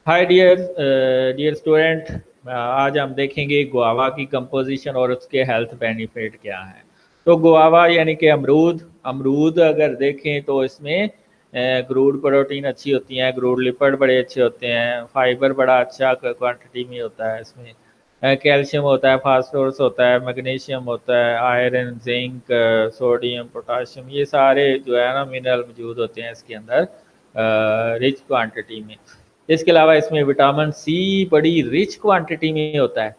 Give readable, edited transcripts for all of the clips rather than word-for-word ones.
Hi dear dear student, आज हम देखेंगे गुआवा की कंपोजिशन और उसके हेल्थ बेनिफिट क्या हैं। तो गुआवा यानी कि अमरूद। अमरूद अगर देखें तो इसमें ग्रूड प्रोटीन अच्छी होती हैं, ग्रूड लिपिड बड़े अच्छे होते हैं, फाइबर बड़ा अच्छा क्वांटिटी में होता है इसमें। कैल्शियम होता है, फास्फोरस होता है, मैग्नीशियम होता है, आयरन, जिंक, सोडियम, पोटाशियम, ये सारे जो है ना मिनरल मौजूद होते हैं इसके अंदर रिच क्वांटिटी में। इसके अलावा इसमें विटामिन सी बड़ी रिच क्वांटिटी में होता है।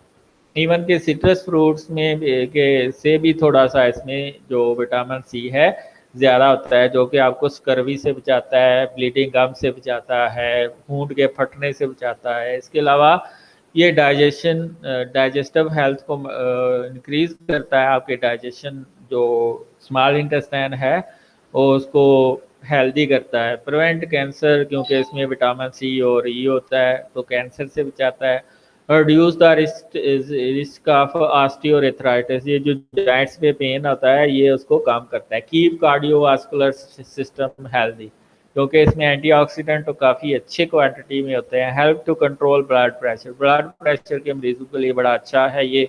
इवन के सिट्रस फ्रूट्स में के से भी थोड़ा सा इसमें जो विटामिन सी है ज़्यादा होता है, जो कि आपको स्कर्वी से बचाता है, ब्लीडिंग गम से बचाता है, होंठ के फटने से बचाता है। इसके अलावा ये डाइजेस्टिव हेल्थ को इंक्रीज करता है। आपके डाइजेशन जो स्मॉल इंटेस्टाइन है वो उसको हेल्दी करता है। प्रिवेंट कैंसर, क्योंकि इसमें विटामिन सी और ई होता है तो कैंसर से बचाता है। Reduce the risk of osteoarthritis, ये जो जॉइंट्स पे पेन होता है ये उसको कम करता है। कीप कार्डियोवास्कुलर सिस्टम हेल्दी, क्योंकि इसमें एंटीऑक्सीडेंट तो काफ़ी अच्छे क्वांटिटी में होते हैं। Help to control blood pressure, blood pressure के मरीजों के लिए बड़ा अच्छा है ये।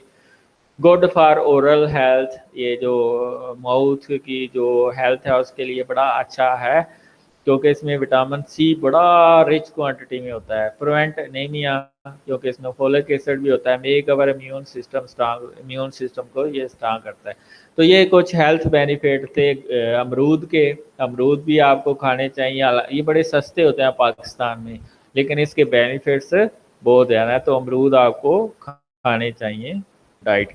गुड फॉर ओरल हेल्थ, ये जो माउथ की जो हेल्थ है उसके लिए बड़ा अच्छा है, क्योंकि इसमें विटामिन सी बड़ा रिच क्वांटिटी में होता है। प्रिवेंट एनीमिया, क्योंकि इसमें फोलिक एसिड भी होता है। Make our immune system strong, immune system को ये स्ट्रांग करता है। तो ये कुछ हेल्थ बेनिफिट थे अमरूद के। अमरूद भी आपको खाने चाहिए, ये बड़े सस्ते होते हैं पाकिस्तान में, लेकिन इसके बेनिफिट्स बहुत ज़्यादा है, तो अमरूद आपको खाने चाहिए डाइट